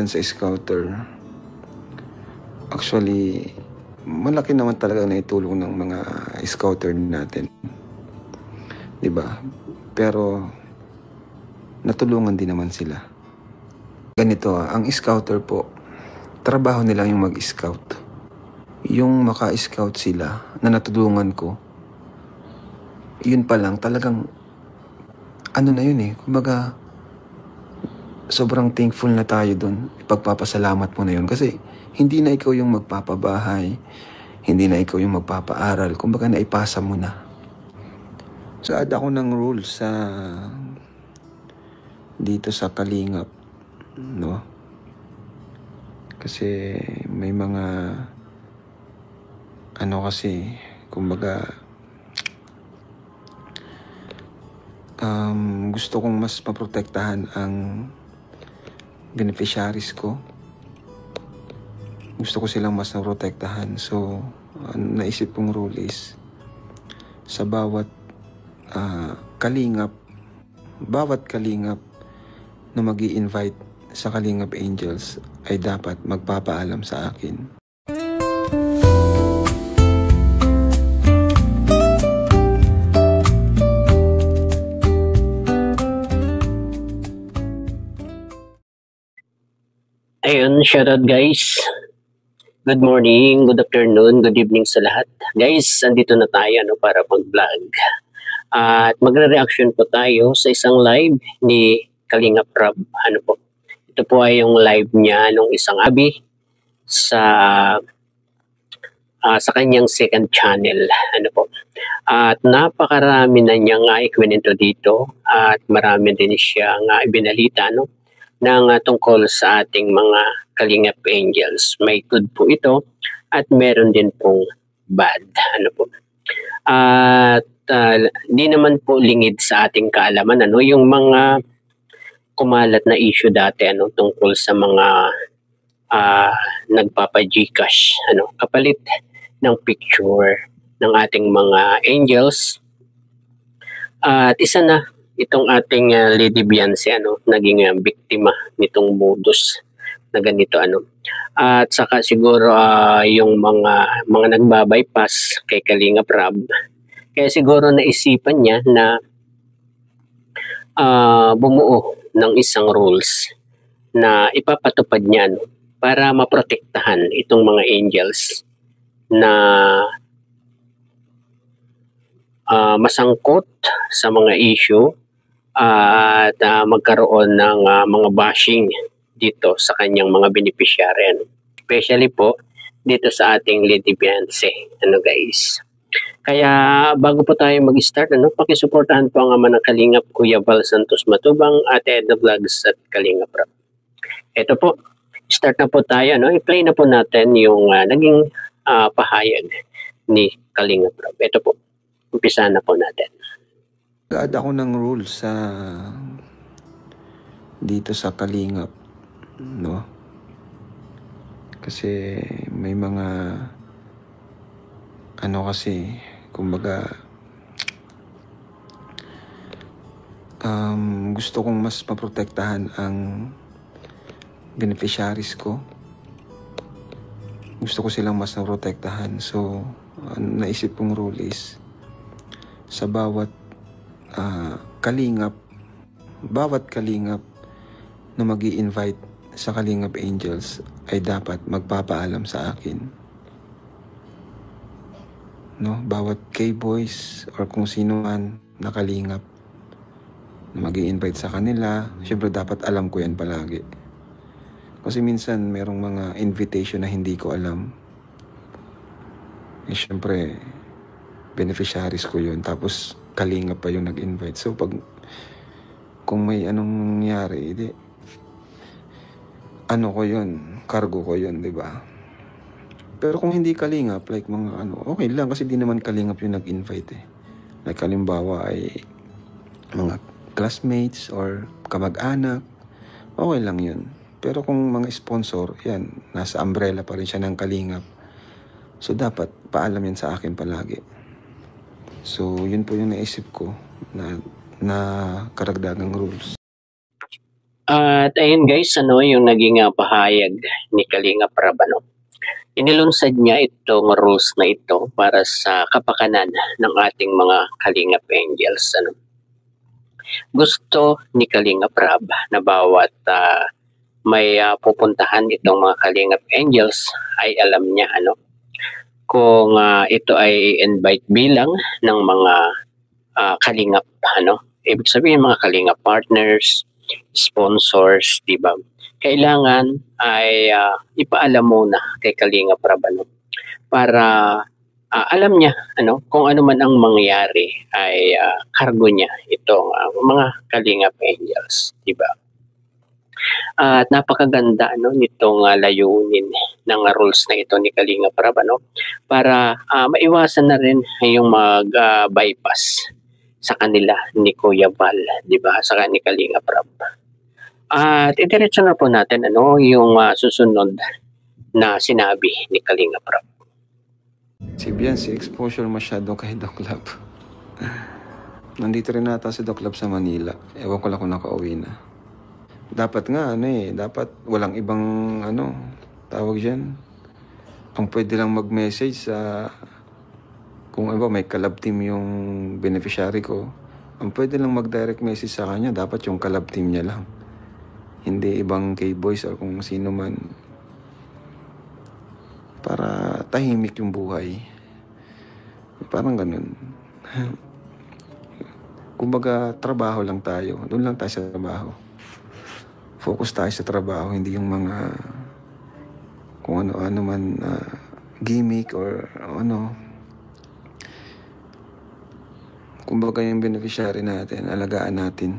dyan sa scouter, actually, malaki naman talaga na itulong ng mga scouter natin. Diba? Pero, natulungan din naman sila. Ganito, ang scouter po, trabaho nila yung mag-scout. Yung maka-scout sila na natulungan ko, yun pa lang, talagang, ano na yun kumbaga, sobrang thankful na tayo dun. Ipagpapasalamat mo na yun. Kasi, hindi na ikaw yung magpapabahay, hindi na ikaw yung magpapaaral. Kumbaga, naipasa mo na. So, add ako ng rules sa dito sa Kalingap, no? Kasi, may mga kasi, kumbaga, gusto kong mas maprotektahan ang beneficiaries ko. Gusto ko silang mas naprotektahan. So, naisip kong rule is, sa bawat bawat kalingap na mag-i-invite sa Kalingap Angels ay dapat magpapaalam sa akin. Ayun, shoutout guys. Good morning, good afternoon, good evening sa lahat. Guys, andito na tayo para mag-vlog. At magre-reaction po tayo sa isang live ni Kalingap Rab. Ito po ay yung live niya nung isang abi sa kanyang second channel. At napakarami na niya nga ikwento dito at marami din siya nga ibinalita ng tungkol sa ating mga Kalingap Angels. May good po ito at meron din pong bad. At di naman po lingid sa ating kaalaman yung mga kumalat na issue dati tungkol sa mga nagpapa-Gcash kapalit ng picture ng ating mga angels. At isa na itong ating Lady Beyonce naging biktima nitong modus na ganito at saka siguro yung mga nagbabypass kay Kalingap Rab, kaya siguro naisipan niya na bumuo ng isang rules na ipapatupad niya para maprotektahan itong mga angels na masangkot sa mga issue at magkaroon ng mga bashing dito sa kanyang mga beneficiary. Especially po dito sa ating Lady Beyonce. Guys. Kaya bago po tayo mag-start, pakisuportahan po ang ama ng Kalingap, Kuya Val Santos Matubang, Ate Edna Vlogs at Kalingap Rab. Ito po, start na po tayo. I-play na po natin yung naging pahayag ni Kalingap Rab. Ito po, umpisa na po natin. Add ako ng rules sa dito sa Kalingap, no? Kasi may mga kasi, kumbaga, gusto kong mas maprotektahan ang beneficiaries ko. Gusto ko silang mas naprotektahan. So, naisip kong rule is, sa bawat bawat kalingap na mag-i-invite sa Kalingap Angels ay dapat magpapaalam sa akin. Bawat K-boys or kung sino man na kalingap na mag-i-invite sa kanila, syempre dapat alam ko yan palagi. Kasi minsan merong mga invitation na hindi ko alam. Syempre, beneficiaries ko yun. Tapos, kalingap pa yung nag-invite. So, kung may anong nangyari, ko yun, cargo ko yun, di ba? Pero kung hindi kalingap, like mga okay lang kasi di naman kalingap yung nag-invite Like, halimbawa ay mga classmates or kamag-anak, okay lang yun. Pero kung mga sponsor, yan, nasa umbrella pa rin siya ng kalingap. So, dapat paalam yan sa akin palagi. So, yun po yung naisip ko na karagdagang rules. At ayun guys, yung naging pahayag ni Kalinga Prab, inilunsad niya itong rules na ito para sa kapakanan ng ating mga Kalingap Angels. Gusto ni Kalinga Prab na bawat may pupuntahan itong mga Kalingap Angels ay alam niya kung ito ay invite bilang ng mga Kalingap, ibig sabihin mga Kalingap partners, sponsors, di ba? Kailangan ay ipaalam muna kay Kalinga Prab para alam niya kung ano man ang mangyari ay kargo niya itong mga Kalingap Angels, di ba? At napakaganda nitong layunin ng rules na ito ni Kalinga Prab para maiwasan na rin yung mag-bypass sa kanila ni Kuya Val, di ba? Sa ni Kalinga Prab. At idiretso na po natin yung susunod na sinabi ni Kalinga Prab. Si Biancy, exposure masyado kay Doc Lab. Nandito rin nata si Doc Lab sa Manila. Ewan ko lang kung nakauwi na. Dapat nga, dapat walang ibang, tawag dyan. Ang pwede lang mag-message sa, kung may collab team yung beneficiary ko, ang pwede lang mag-direct message sa kanya, dapat yung collab team niya lang. Hindi ibang K-boys or kung sino man. Para tahimik yung buhay. Parang ganun. Kumbaga, trabaho lang tayo. Doon lang tayo sa trabaho. Focus tayo sa trabaho, hindi yung mga kung ano-ano man gimmick or kumbaga yung beneficiary natin, alagaan natin.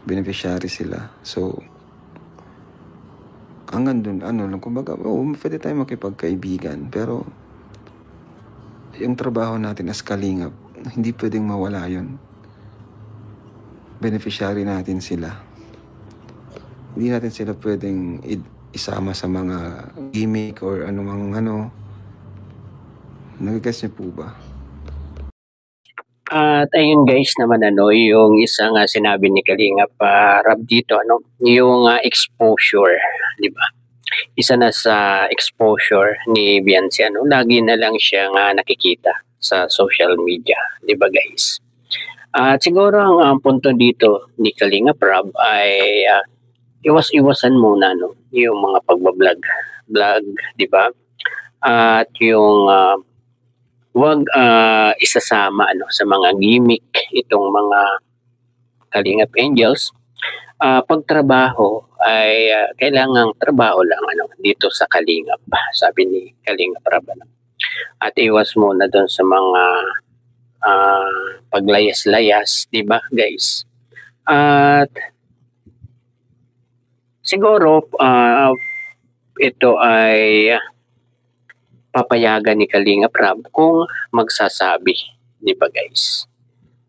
Beneficiary sila. So, hanggang dun, kumbaga, pwede tayo makipagkaibigan, pero yung trabaho natin as Kalingap, hindi pwedeng mawala yun. Beneficiary natin sila. Hindi natin sila pwedeng isama sa mga gimmick or anumang Nagigets niyo po ba? At ayun guys naman yung isang sinabi ni Kalinga Prab dito yung exposure, di ba? Isa na sa exposure ni Biancy lagi na lang siyang nakikita sa social media, di ba guys? At siguro ang punto dito ni Kalinga Prab ay iwas-iwasan muna yung mga pagbablog, di ba? At yung wag isasama sa mga gimmick itong mga Kalingap Angels. Pagtrabaho ay kailangang trabaho lang dito sa Kalingap, sabi ni Kalinga Prab. At iwas muna doon sa mga paglayas-layas, di ba guys? At siguro ito ay papayagan ni Kalinga Prab kung magsasabi, di ba guys?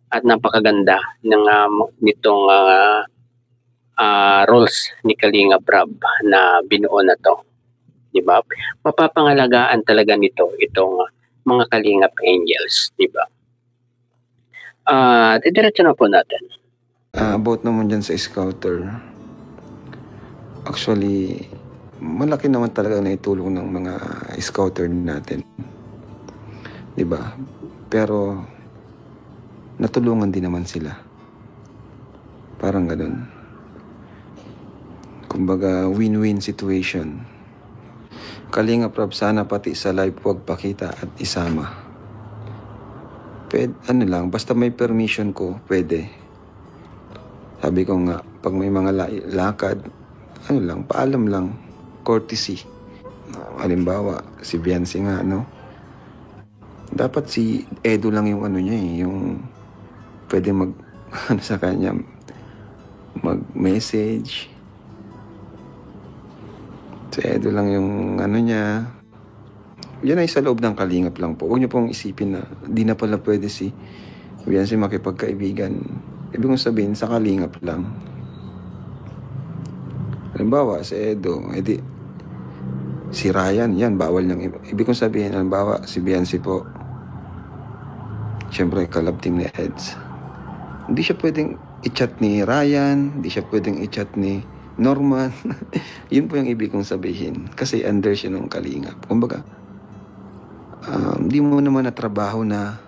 At napakaganda nitong rules ni Kalinga Prab na binuo na to, di ba? Mapapangalagaan talaga nito itong mga Kalingap Angels, di ba? Diretso na po natin. About naman dyan sa scouter, actually, malaki naman talaga na itulong ng mga scouter natin. Diba? Pero, natulungan din naman sila. Parang ganun. Kumbaga, win-win situation. Kalinga Prab, sana pati sa live huwag pakita at isama. Pwede, basta may permission ko, pwede. Sabi ko nga, pag may mga lakad, paalam lang. Courtesy. Halimbawa, si Biancy nga, dapat si Edo lang yung niya yung pwede sa kanya, mag-message. Si Edo lang yung niya. Yan ay sa loob ng Kalingap lang po. Huwag niyo pong isipin na di na pala pwede si Biancy makipagkaibigan. Ibig kong sabihin, sa Kalingap lang. Halimbawa, si Edo, si Ryan, yan, bawal niyang ibig kong sabihin, halimbawa, si Biancy po, syempre, collab team ni Eds. Hindi siya pwedeng i-chat ni Ryan, hindi siya pwedeng i-chat ni Norman. Yun po yung ibig kong sabihin. Kasi under siya ng Kalingap. Kumbaga, di mo naman na trabaho na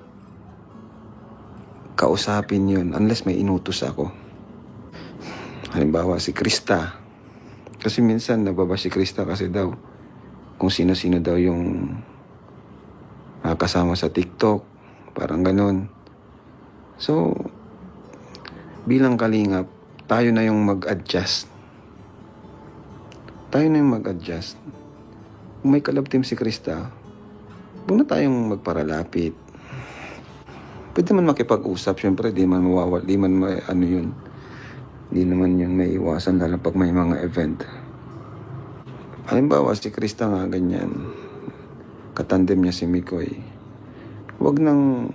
kausapin yun unless may inutos ako. Halimbawa, si Krista. Kasi minsan nababa si Krista kasi daw kung sino-sino daw yung kasama sa TikTok. Parang ganun. So, bilang Kalingap, tayo na yung mag-adjust. Tayo na yung mag-adjust. Kung may kalab team si Krista, huwag na tayong magparalapit. Pwede man makipag-usap, syempre, di man mawawal, di man yun. Di naman yun may iwasan, lalo pag may mga event. Halimbawa, si Krista nga, ganyan. Katandem niya si Mikoy. Huwag nang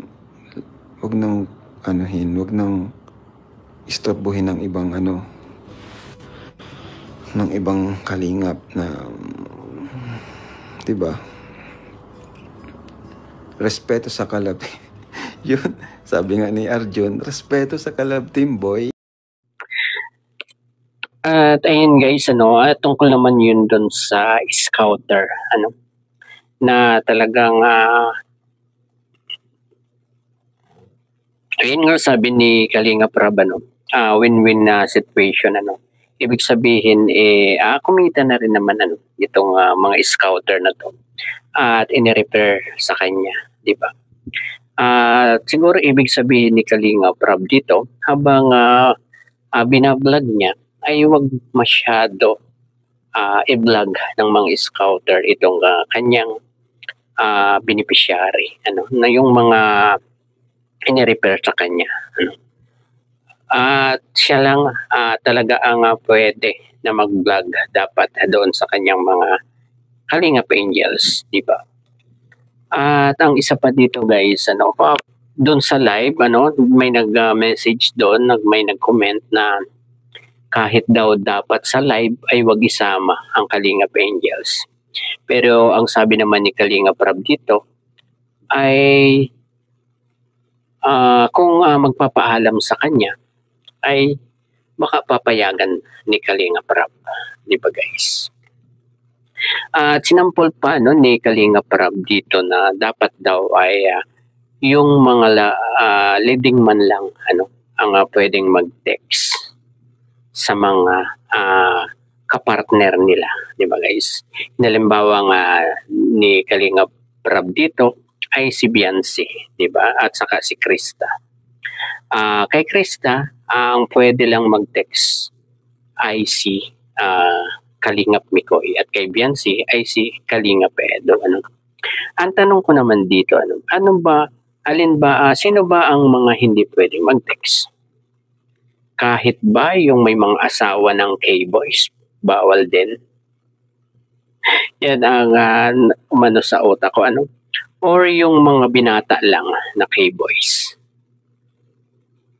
istorbohin ng ibang ng ibang Kalingap na, diba? Respeto sa kalab. Yun, sabi nga ni Arjun, respeto sa kalab team, boy. At ayun guys, tungkol naman yun dun sa scouter, na talagang ayun nga sabi ni Kalingap Rab, win-win na situation, ibig sabihin kumita na rin naman itong mga scouter na to at ini-repair sa kanya, di ba? Siguro ibig sabihin ni Kalingap Rab dito, habang binablog niya, ay wag masyado i-vlog ng mga scouter itong kanyang beneficiary, na yung mga ini-repair sa kanya, at siya lang talaga ang pwede na mag-vlog dapat doon sa kanyang mga Kalingap Angels, di ba? At ang isa pa dito guys, doon sa live, may nag-message doon, may nag-comment na kahit daw dapat sa live ay wag isama ang Kalingap Angels. Pero ang sabi naman ni Kalingap Rab dito ay kung magpapaalam sa kanya ay baka papayagan ni Kalingap Rab, di ba guys? At sinampol pa ni Kalingap Rab dito na dapat daw ay yung mga leading man lang ang pwedeng mag-text sa mga kapartner nila, di ba guys? Halimbawa nga ni Kalingap Rab dito ay si Biancy, di ba? At saka si Krista. Kay Krista, ang pwede lang mag-text ay si Kalingap Mikoy, at kay Biancy ay si Kalingap Edo. Ang tanong ko naman dito, sino ba ang mga hindi pwedeng mag-text? Kahit ba yung may mga asawa ng K-boys, bawal din? Yan ang umano sa utak ko, or yung mga binata lang na K-boys.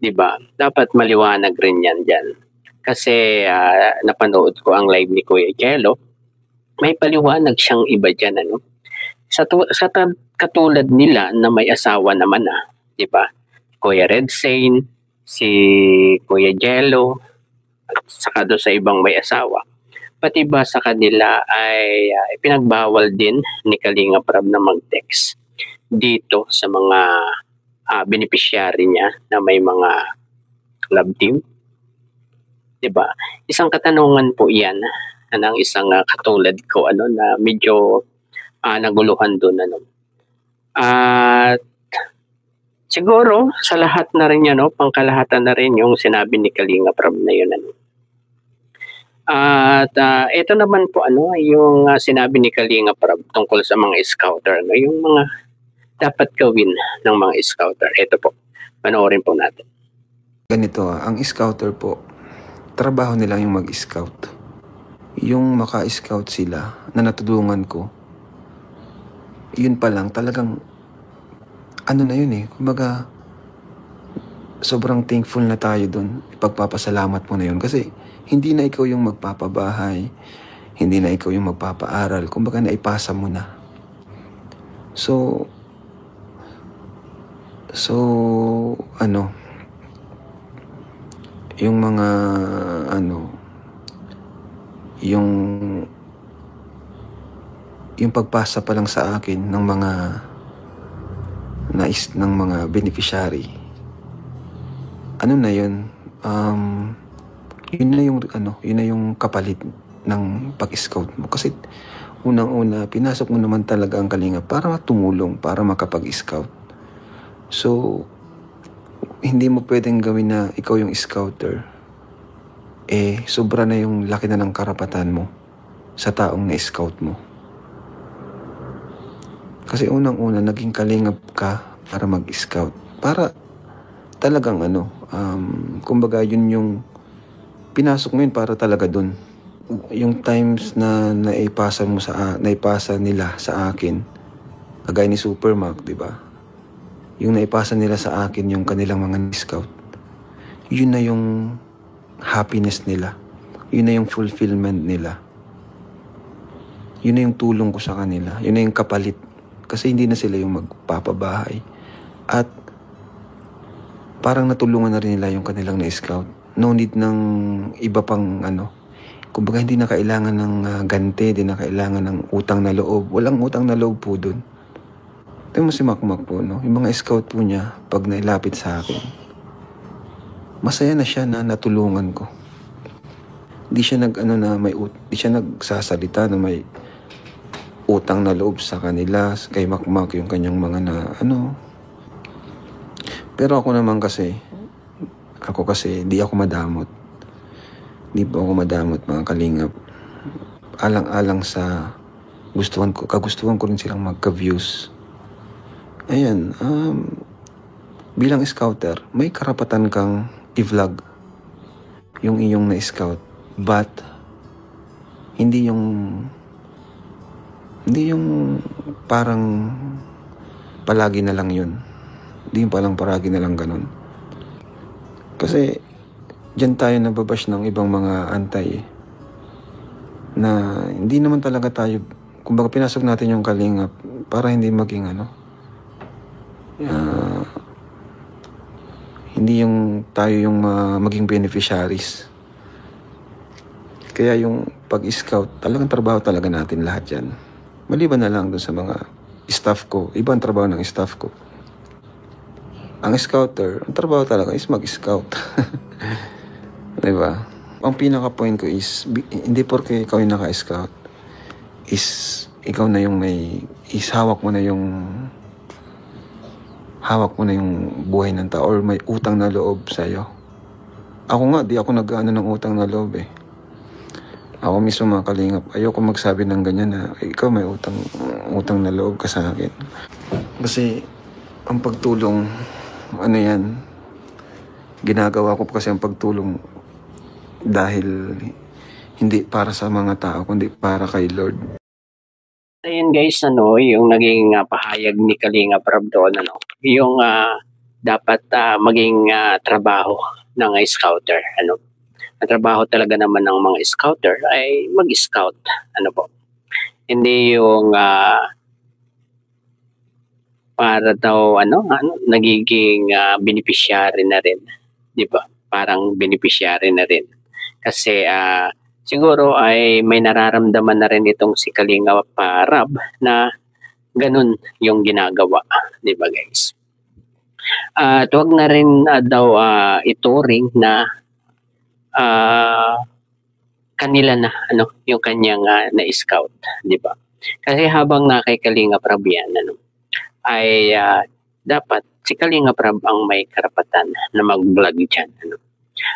Diba? Dapat maliwanag rin yan dyan. Kasi napanood ko ang live ni Kuya Jello, may paliwanag siyang iba dyan. Sa katulad nila na may asawa naman, diba? Kuya Red Sane, si Kuya Jello, at saka doon sa ibang may asawa. Pati ba sa kanila ay pinagbawal din ni Kalingap Rab na mag-text dito sa mga beneficiary niya na may mga love team, diba? Isang katanungan po yan ng isang katulad ko na medyo naguluhan doon at siguro sa lahat na rin pangkalahatan na rin yung sinabi ni Kalingap Rab na yun at ito naman po yung sinabi ni Kalingap Rab tungkol sa mga scouter, yung mga dapat gawin ng mga scouter. Ito po, panoorin po natin. Ganito, ang scouter po, trabaho nila yung mag-scout. Yung maka-scout sila na natulungan ko, yun pa lang, talagang na yun kumbaga, sobrang thankful na tayo dun. Ipagpapasalamat mo na yun. Kasi, hindi na ikaw yung magpapabahay, hindi na ikaw yung magpapaaral. Kumbaga, naipasa mo na. So, yung mga ano, yung pagpasa pa lang sa akin ng mga ng mga beneficiary, ano na yun, yun na yung kapalit ng pag-scout mo. Kasi unang-una, pinasok mo naman talaga ang Kalingap para tumulong, para makapag-scout. So, hindi mo pwedeng gawin na ikaw yung scouter. Sobra na yung laki na ng karapatan mo sa taong na-scout mo. Kasi unang-una, naging Kalingap ka para mag-scout. Para talagang kumbaga yun yung pinasok mo yun para talaga dun. Yung times na naipasa nila sa akin, kagaya ni Supermac, di ba? Yung naipasa nila sa akin yung kanilang mga scout, yun na yung happiness nila. Yun na yung fulfillment nila. Yun na yung tulong ko sa kanila. Yun na yung kapalit. Kasi hindi na sila yung magpapabahay. At parang natulungan na rin nila yung kanilang na-scout. No need ng iba pang kumbaga hindi na kailangan ng ganti, hindi na kailangan ng utang na loob. Walang utang na loob po dun. Ito mo si Makmak po, no? Yung mga scout po niya, pag nailapit sa akin, masaya na siya na natulungan ko. Hindi siya hindi siya nagsasalita na may utang na loob sa kanila, kay Makmak, yung kanyang mga Pero ako kasi, di ako madamot. Di po ako madamot, mga Kalingap. Alang-alang sa kagustuhan ko rin silang magka-views. Ayan, bilang scouter, may karapatan kang i-vlog yung iyong na-scout. But, hindi yung parang palagi na lang yun. Hindi yung palang palagi na lang ganun. Kasi, diyan tayo nababash ng ibang mga antay na hindi naman talaga tayo, kumbaga pinasok natin yung Kalingap para hindi maging hindi yung tayo yung maging beneficiaries. Kaya yung pag-scout, talagang trabaho talaga natin lahat yan. Maliban na lang dun sa mga staff ko, ibang trabaho ng staff ko. Ang scouter, ang trabaho talaga is mag-scout. Diba? Ang pinaka-point ko is, hindi porke ikaw yung naka-scout, is ikaw na yung hawak mo na yung buhay ng tao or may utang na loob sa'yo. Ako nga, di ako nag-ano ng utang na loob eh. Ako mismo, mga Kalingap, ayoko magsabi ng ganyan na ikaw may utang na loob ka sa akin. Kasi ang pagtulong, ginagawa ko kasi ang pagtulong dahil hindi para sa mga tao, kundi para kay Lord. Ayun guys, yung naging pahayag ni Kalingap Rab doon, yung dapat maging trabaho ng scouter. Ang trabaho talaga naman ng mga scouter ay mag-scout. Hindi yung para daw nagiging beneficiary na rin, 'di ba? Parang beneficiary na rin. Kasi siguro ay may nararamdaman na rin itong si Kalingap Rab na ganun yung ginagawa, 'di ba guys? At wag na rin daw ituring na kanila na yung kanyang na-scout, 'di ba? Kasi habang na kay Kalingap Rab yan, ay dapat si Kalingap Rab ang may karapatan na mag-vlog dyan.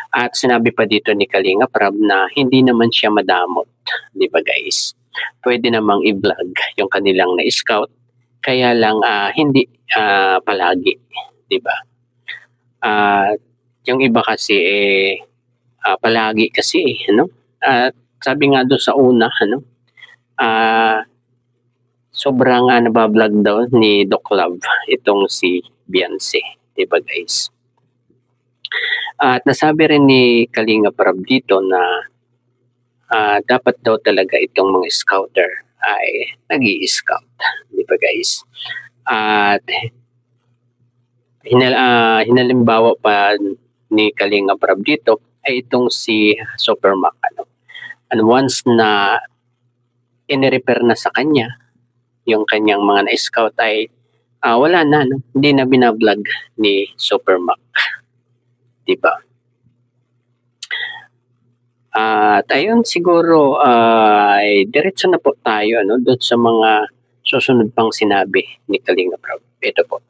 At sinabi pa dito ni Kalingap Rab na hindi naman siya madamot, di ba guys? Pwede namang i-vlog yung kanilang na-scout, kaya lang hindi palagi, di ba? Yung iba kasi palagi kasi, At sabi nga doon sa una, sobrang nabablog daw ni Doc Love itong si Beyonce, diba guys? At nasabi rin ni Kalingap Rab dito na dapat daw talaga itong mga scouter ay nag-i-scout, diba guys? At hinalimbawa pa ni Kalingap Rab dito ay itong si Supermac. And once na in-repair na sa kanya yung kanyang mga na-scout ay wala na, hindi na binablog ni Supermac, diba? At ayun, siguro ay diretso na po tayo doon sa mga susunod pang sinabi ni Kalinga Prab. Ito po.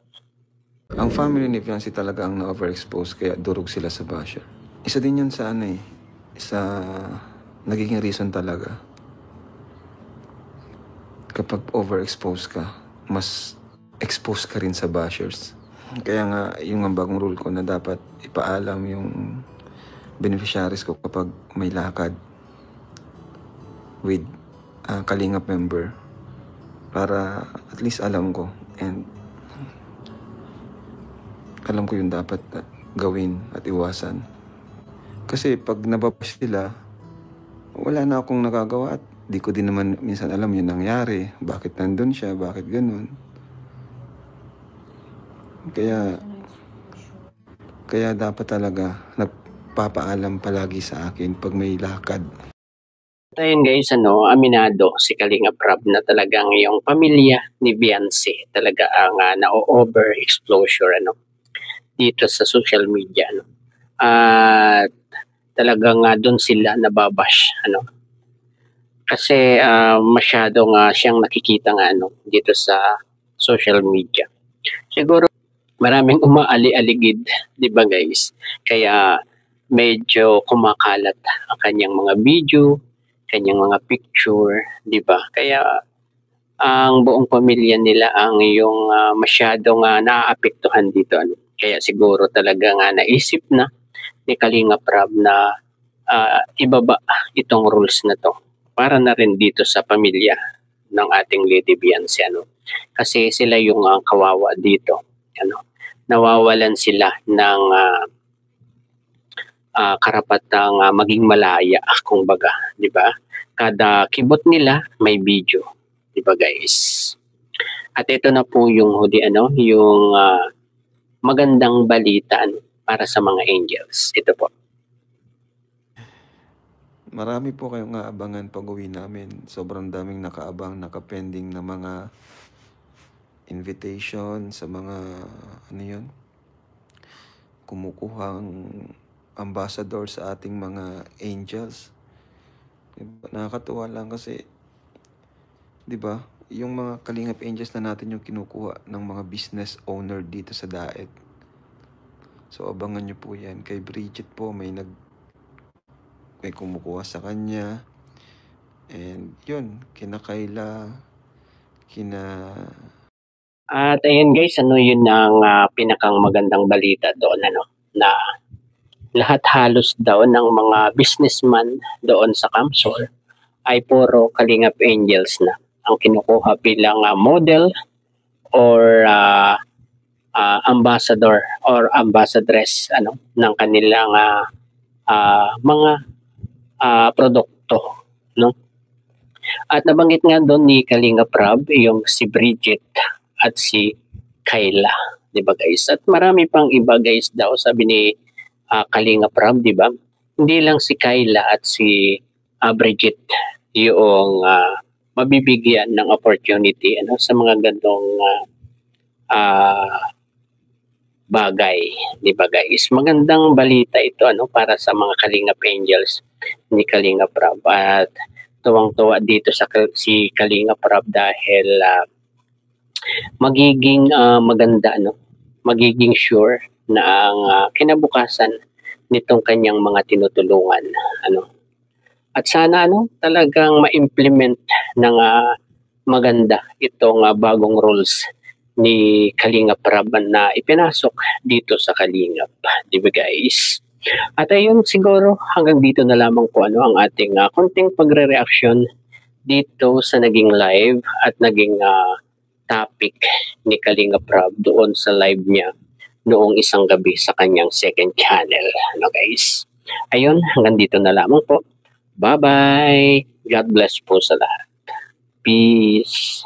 Ang family ni Fiancé talaga ang na-overexpose kaya durog sila sa basher. Isa din yun sa sa nagiging reason talaga. Kapag overexpose ka, mas expose ka rin sa bashers. Kaya nga, yung bagong rule ko na dapat ipaalam yung beneficiaries ko kapag may lakad with Kalingap member para at least alam ko and alam ko yung dapat gawin at iwasan. Kasi pag nababash sila, wala na akong nagagawa at di ko din naman minsan alam yung nangyari. Bakit nandun siya? Bakit ganun? Kaya dapat talaga nagpapaalam palagi sa akin pag may lakad. Ayun guys, aminado si Kalinga Prab na talagang yung pamilya ni Fiancé talaga ang na-overexposure dito sa social media. At talagang doon sila nababash. Kasi masyado siyang nakikita dito sa social media. Siguro maraming umaali-aligid, di ba guys? Kaya medyo kumakalat ang kanyang mga video, kanyang mga picture, di ba? Kaya ang buong pamilya nila ang yung masyadong naaapektuhan dito. Kaya siguro talaga naisip na ni Kalinga Prab na ibaba itong rules na to para na rin dito sa pamilya ng ating Lady Fiancé. Kasi sila yung kawawa dito. Nawawalan sila ng karapatang maging malaya, kumbaga, di ba? Kada kibot nila may video, di ba guys? At ito na po yung yung magandang balita para sa mga angels. Ito po. Marami po kayong aabangan pag-uwi namin. Sobrang daming nakaabang, nakapending na mga invitation sa mga kumukuhang ambassador sa ating mga angels. Diba? Nakakatuwa lang kasi, di ba, yung mga Kalingap angels na natin yung kinukuha ng mga business owner dito sa Daet. So abangan nyo po yan. Kay Bridget po may kumukuha sa kanya. And yun, kina Kayla, At ayun guys, yun ang pinakang magandang balita doon, na lahat halos daw ng mga businessman doon sa Kamsor ay puro Kalingap angels na ang kinukuha bilang model or ambassador or ambassadress ng kanilang mga produkto, At nabanggit nga doon ni Kalinga Prab yung si Bridget at si Kayla, di ba guys? At marami pang iba guys daw, sabi ni Kalinga Prab, di ba? Hindi lang si Kayla at si Bridget yung mabibigyan ng opportunity sa mga gantong bagay, di ba guys? Magandang balita ito para sa mga Kalingap angels ni Kalinga Prab. At tuwang-tuwa dito sa si Kalinga Prab dahil magiging maganda, magiging sure na ang kinabukasan nitong kanyang mga tinutulungan, At sana talagang ma-implement ng maganda itong bagong rules ni Kalingap Prab na ipinasok dito sa Kalingap, di ba guys? At ayun, siguro hanggang dito na lamang po ang ating konting pagre-reaction dito sa naging live at naging topic ni Kalinga Prab doon sa live niya noong isang gabi sa kanyang second channel, guys? Ayun, hanggang dito na lamang po. Bye-bye! God bless po sa lahat. Peace!